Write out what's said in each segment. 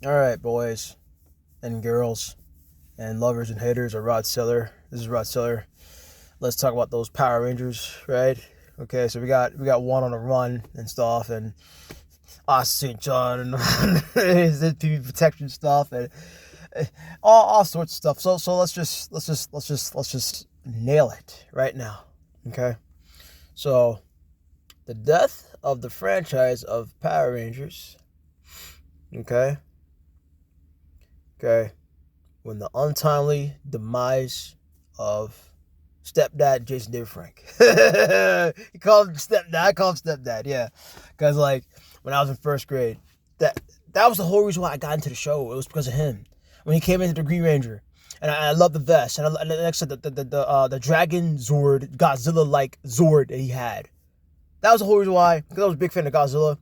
All right, boys and girls and lovers and haters of Rod Seller. This is Rod Seller. Let's talk about those Power Rangers, right? Okay, so we got one on the run and stuff, and St. John and his PV protection stuff, and all sorts of stuff. So let's just nail it right now. Okay, so the death of the franchise of Power Rangers. Okay, okay. When the untimely demise of stepdad Jason David Frank. He called him stepdad. I call him stepdad, yeah. Because, like, when I was in first grade, that was the whole reason why I got into the show. It was because of him. When he came into the Green Ranger. And I love the vest. And like I said, the Dragon Zord, Godzilla-like Zord that he had. That was the whole reason why. Because I was a big fan of Godzilla.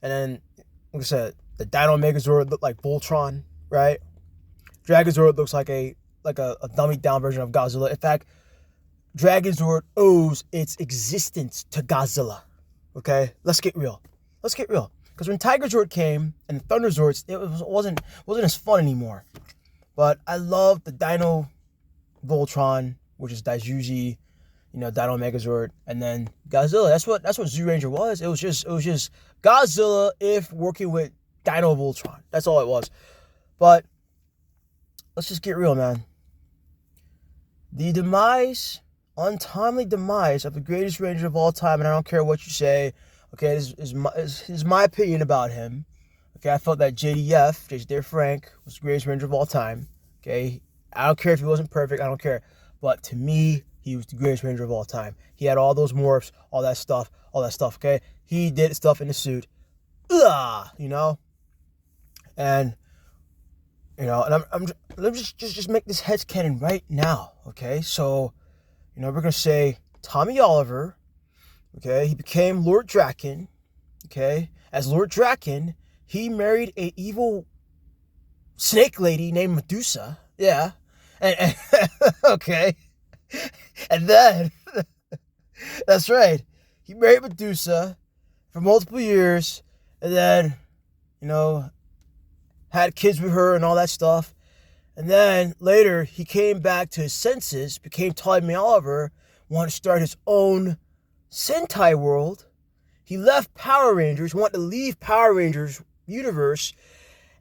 And then, like I said, the Dino Megazord looked like Voltron, right? Dragonzord looks like a dummied down version of Godzilla. In fact, Dragonzord owes its existence to Godzilla. Okay, let's get real. Let's get real. Because when Tigerzord came and Thunderzords, it wasn't as fun anymore. But I love the Dino Voltron, which is Daijuji, Dino Megazord, and then Godzilla. That's what Zyuranger was. It was just Godzilla if working with Dino Voltron. That's all it was. But let's just get real, man. The untimely demise of the greatest Ranger of all time, and I don't care what you say, okay, this is my opinion about him. Okay, I felt that JDF, Jason David Frank, was the greatest Ranger of all time. Okay, I don't care if he wasn't perfect, I don't care. But to me, he was the greatest Ranger of all time. He had all those morphs, all that stuff, okay? He did stuff in the suit. And and let me just make this headcanon right now, okay? So, we're gonna say Tommy Oliver, okay? He became Lord Draken, okay? As Lord Draken, he married a evil snake lady named Medusa, yeah, and okay, and then that's right, he married Medusa for multiple years, and then had kids with her and all that stuff. And then later, he came back to his senses, became Tommy Oliver, wanted to start his own Sentai world. He left Power Rangers, wanted to leave Power Rangers universe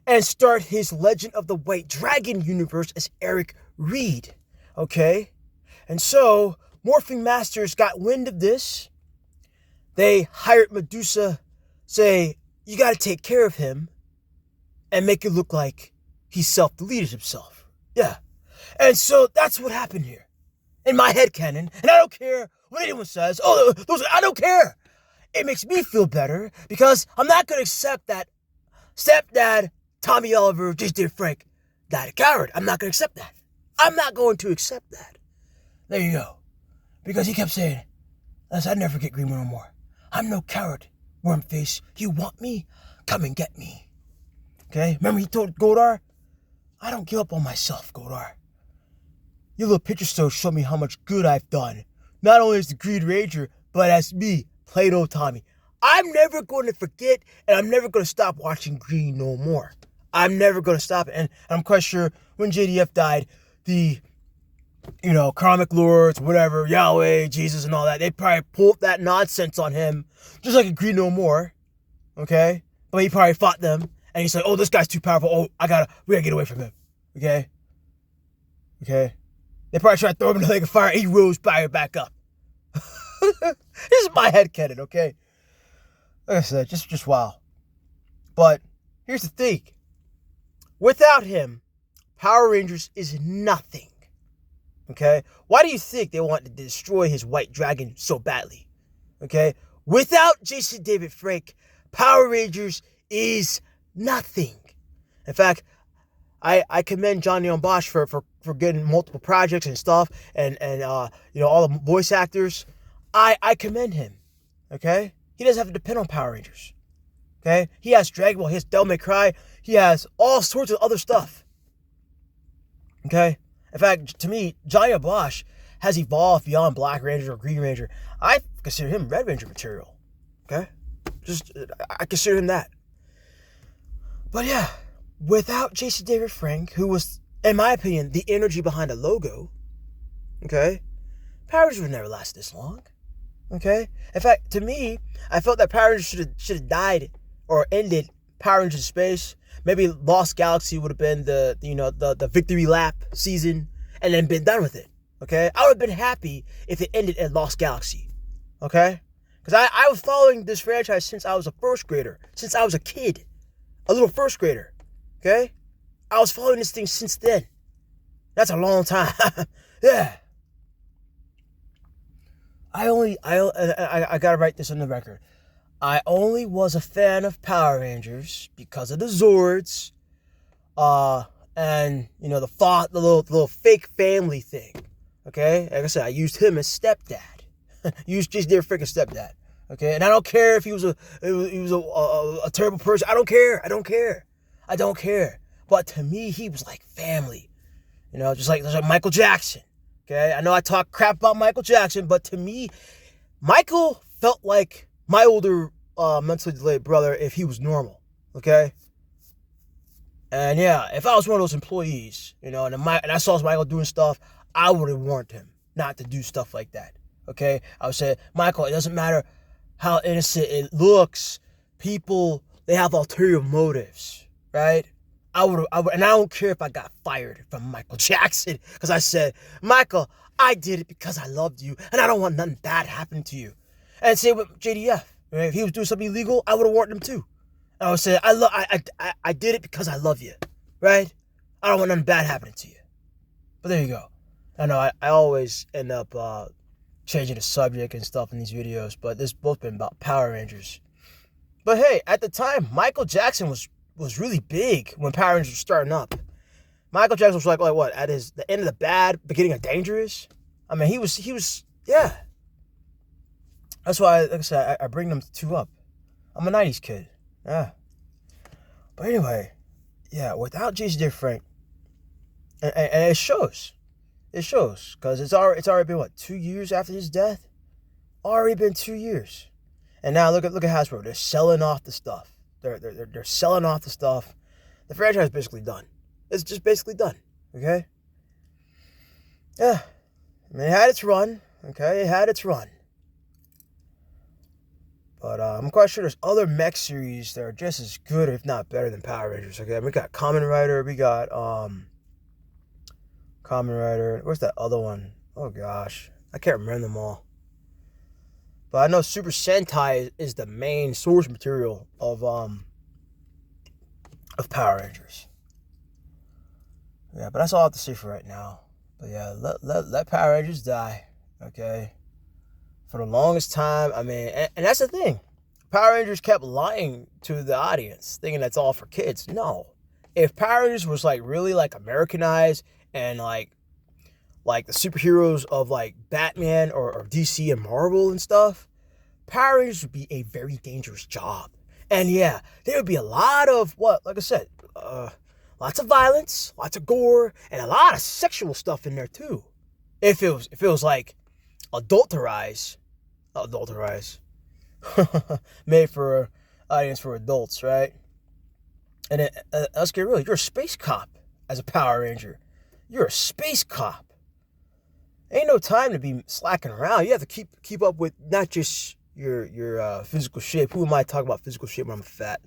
and start his Legend of the White Dragon universe as Eric Reed. Okay? And so, Morphing Masters got wind of this. They hired Medusa, say, you gotta take care of him and make it look like he self-deleted himself. Yeah. And so that's what happened here. In my headcanon. And I don't care what anyone says. I don't care. It makes me feel better because I'm not going to accept that stepdad, Tommy Oliver, Jason David Frank, died a coward. I'm not going to accept that. I'm not going to accept that. There you go. Because he kept saying, I'd never get green no more. I'm no coward, Wormface. You want me? Come and get me. Okay? Remember he told Goldar? I don't give up on myself, Goldar. Your little picture still show me how much good I've done. Not only as the Green Ranger, but as me, Play-Doh Tommy. I'm never going to forget, and I'm never going to stop watching Green no more. I'm never going to stop it. And I'm quite sure when JDF died, the, karmic lords, whatever, Yahweh, Jesus, and all that, they probably pulled that nonsense on him, just like a Green no more. Okay? But he probably fought them. And he's like, oh, this guy's too powerful. Oh, we gotta get away from him. Okay? Okay? They probably tried to throw him in the lake of fire. He rose back up. This is my headcanon, okay? Like I said, just wow. But here's the thing. Without him, Power Rangers is nothing. Okay? Why do you think they want to destroy his white dragon so badly? Okay? Without Jason David Frank, Power Rangers is nothing. In fact, I commend Johnny on Bosch for getting multiple projects and stuff, and all the voice actors. I commend him. Okay, he doesn't have to depend on Power Rangers. Okay, he has Dragon Ball, he has Devil May Cry, he has all sorts of other stuff. Okay, in fact, to me, Johnny on Bosch has evolved beyond Black Ranger or Green Ranger. I consider him Red Ranger material. Okay, I consider him that. But yeah, without Jason David Frank, who was, in my opinion, the energy behind the logo, okay, Power Rangers would never last this long. Okay? In fact, to me, I felt that Power Rangers should have died or ended Power Rangers Space. Maybe Lost Galaxy would have been the victory lap season and then been done with it. Okay? I would have been happy if it ended at Lost Galaxy. Okay? Because I was following this franchise since I was a first grader. Since I was a kid. A little first grader. Okay? I was following this thing since then. That's a long time. Yeah. I gotta write this on the record. I only was a fan of Power Rangers because of the Zords, and the little fake family thing. Okay, like I said, I used him as stepdad. Used just their freaking stepdad. Okay, and I don't care if he was a terrible person. I don't care. But to me, he was like family. Just like Michael Jackson. Okay, I know I talk crap about Michael Jackson, but to me, Michael felt like my older mentally delayed brother if he was normal. Okay, and yeah, if I was one of those employees, and I saw Michael doing stuff, I would have warned him not to do stuff like that. Okay, I would say, Michael, it doesn't matter how innocent it looks. People, they have ulterior motives, right? I would, and I don't care if I got fired from Michael Jackson because I said, Michael, I did it because I loved you and I don't want nothing bad happening to you. And same with JDF. Right? If he was doing something illegal, I would have warned him too. And I would say, I did it because I love you, right? I don't want nothing bad happening to you. But there you go. I know I always end up changing the subject and stuff in these videos, but this both been about Power Rangers. But hey, at the time, Michael Jackson was really big when Power Rangers was starting up. Michael Jackson was like what? At the end of the bad, beginning of dangerous. I mean, he was, yeah. That's why, like I said, I bring them two up. I'm a 90s kid. Yeah. But anyway, yeah, without Jason J. Frank, and it shows. It shows. Because it's already been, 2 years after his death? Already been 2 years. And now look at Hasbro. They're selling off the stuff. They're selling off the stuff. The franchise is basically done. It's just basically done. Okay? Yeah. I mean, it had its run. Okay? It had its run. But I'm quite sure there's other mech series that are just as good, if not better, than Power Rangers. Okay? We got Kamen Rider. We got Kamen Rider. Where's that other one? Oh, gosh. I can't remember them all. But I know Super Sentai is the main source material of Power Rangers. Yeah, but that's all I have to say for right now. But yeah, let Power Rangers die. Okay. For the longest time, I mean, and that's the thing. Power Rangers kept lying to the audience, thinking that's all for kids. No. If Power Rangers was really Americanized and like the superheroes of Batman or DC and Marvel and stuff, Power Rangers would be a very dangerous job. And yeah, there would be a lot of like I said, lots of violence, lots of gore, and a lot of sexual stuff in there too. If it was like adulterized, made for audience for adults, right? And then, let's get real. You're a space cop as a Power Ranger. You're a space cop. Ain't no time to be slacking around. You have to keep up with not just your physical shape. Who am I talking about physical shape when I'm fat?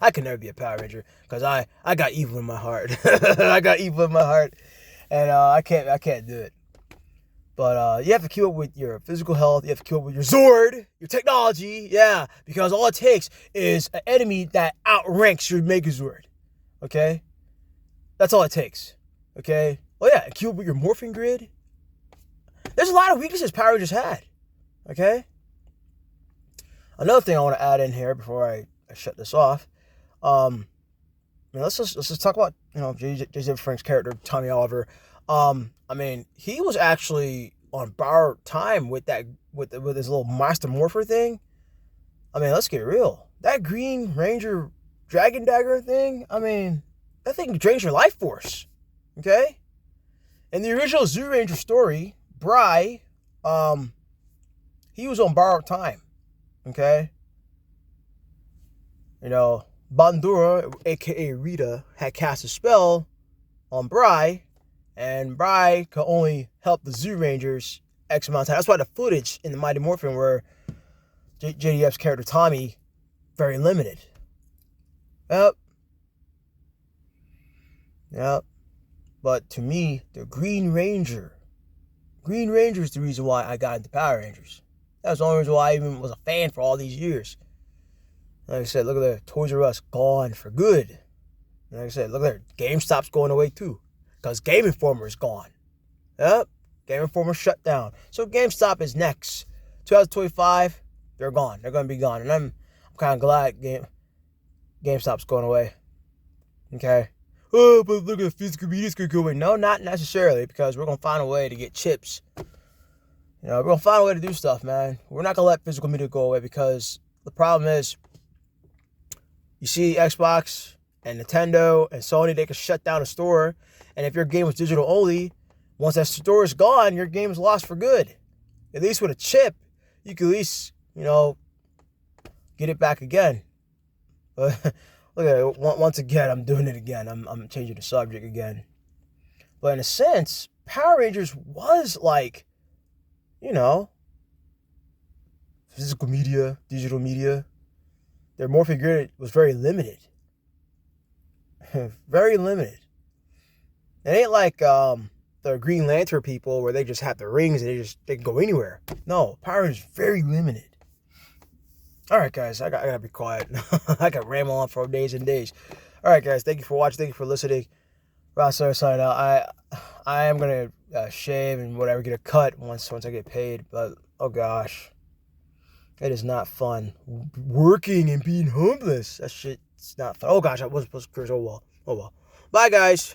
I can never be a Power Ranger because I got evil in my heart. I got evil in my heart, and I can't do it. But you have to keep up with your physical health. You have to keep up with your Zord, your technology. Yeah, because all it takes is an enemy that outranks your Megazord. Okay, that's all it takes. Okay. Oh yeah, keep up with your morphing grid. There's a lot of weaknesses Power Rangers had. Okay. Another thing I want to add in here before I shut this off. Let's just talk about J.J. Frank's character Tommy Oliver. I mean, he was actually on borrowed time with his little Master Morpher thing. I mean, let's get real. That Green Ranger Dragon Dagger thing. I mean, that thing drains your life force. Okay. In the original Zoo Ranger story, Bry, he was on borrowed time. Okay. Bandura, aka Rita, had cast a spell on Bry, and Bry could only help the Zoo Rangers X amount of time. That's why the footage in the Mighty Morphin where JDF's character Tommy very limited. Yep. But to me, the Green Ranger is the reason why I got into Power Rangers. That's the only reason why I even was a fan for all these years. Like I said, look at there, Toys R Us gone for good. Like I said, look there, GameStop's going away too, because Game Informer is gone. Yep, Game Informer shut down. So GameStop is next. 2025, they're gone. They're going to be gone, and I'm kind of glad GameStop's going away. Okay. Oh, but look at the physical media's going to go away. No, not necessarily, because we're going to find a way to get chips. We're going to find a way to do stuff, man. We're not going to let physical media go away, because the problem is, you see Xbox and Nintendo and Sony, they can shut down a store. And if your game was digital only, once that store is gone, your game is lost for good. At least with a chip, you can at least, get it back again. But look at it. Once again, I'm doing it again. I'm changing the subject again. But in a sense, Power Rangers was like, physical media, digital media. Their morphing grid was very limited. Very limited. It ain't like the Green Lantern people where they just have the rings and they can go anywhere. No, Power Rangers is very limited. Alright guys, I gotta be quiet. I can ramble on for days and days. Alright guys, thank you for watching, thank you for listening. Ross signing out. I am gonna shave and whatever, get a cut once I get paid, but oh gosh. It is not fun. Working and being homeless. That shit's not fun. Oh gosh, I was curious. Oh well. Bye guys.